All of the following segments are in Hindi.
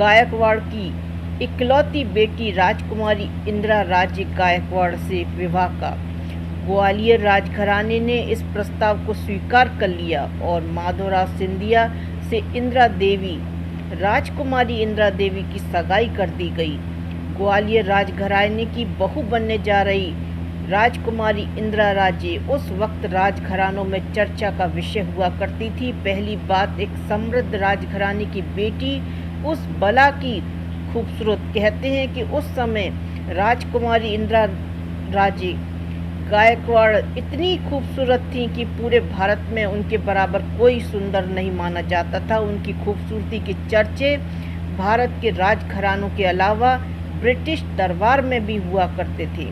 गायकवाड़ की इकलौती बेटी राजकुमारी इंदिरा राज्य गायकवाड़ से विवाह का ग्वालियर राजघराने ने इस प्रस्ताव को स्वीकार कर लिया और माधवराव सिंधिया से इंदिरा देवी राजकुमारी इंदिरा देवी की सगाई कर दी गई। ग्वालियर राजघराने की बहू बनने जा रही राजकुमारी इंदिरा राज्य उस वक्त राजघरानों में चर्चा का विषय हुआ करती थी। पहली बात, एक समृद्ध राजघराने की बेटी उस बला की खूबसूरत। कहते हैं कि उस समय राजकुमारी इंदिरा राज्य गायकवाड़ इतनी खूबसूरत थी कि पूरे भारत में उनके बराबर कोई सुंदर नहीं माना जाता था। उनकी खूबसूरती के चर्चे भारत के राजघरानों के अलावा ब्रिटिश दरबार में भी हुआ करते थे।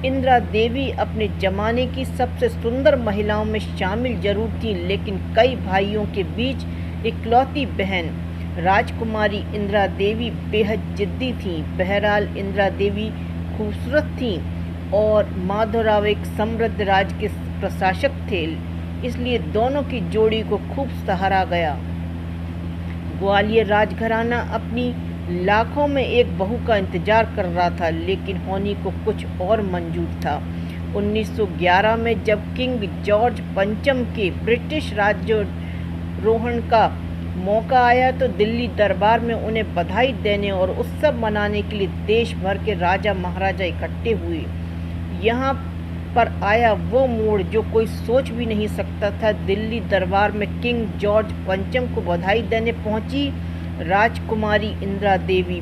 इंदिरा देवी अपने जमाने की सबसे सुंदर महिलाओं में शामिल जरूर थी, लेकिन कई भाइयों के बीच इकलौती बहन राजकुमारी इंदिरा देवी बेहद जिद्दी थीं। बहरहाल इंदिरा देवी खूबसूरत थीं और माधवराव एक समृद्ध राज्य के प्रशासक थे, इसलिए दोनों की जोड़ी को खूब सराहा गया। ग्वालियर राजघराना अपनी लाखों में एक बहू का इंतजार कर रहा था, लेकिन होनी को कुछ और मंजूर था। 1911 में जब किंग जॉर्ज पंचम के ब्रिटिश राज्यारोहण का मौका आया तो दिल्ली दरबार में उन्हें बधाई देने और उत्सव मनाने के लिए देश भर के राजा महाराजा इकट्ठे हुए। यहाँ पर आया वो मोड़ जो कोई सोच भी नहीं सकता था। दिल्ली दरबार में किंग जॉर्ज पंचम को बधाई देने पहुंची राजकुमारी इंदिरा देवी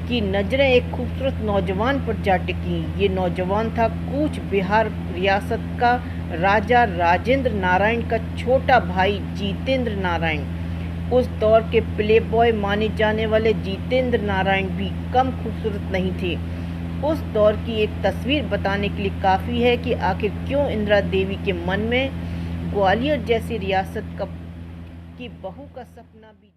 की नज़रें एक खूबसूरत नौजवान पर जा टिकी। ये नौजवान था कूच बिहार रियासत का राजा राजेंद्र नारायण का छोटा भाई जितेंद्र नारायण। उस दौर के प्ले बॉय माने जाने वाले जितेंद्र नारायण भी कम खूबसूरत नहीं थे। उस दौर की एक तस्वीर बताने के लिए काफ़ी है कि आखिर क्यों इंदिरा देवी के मन में ग्वालियर जैसी रियासत की बहू का सपना भी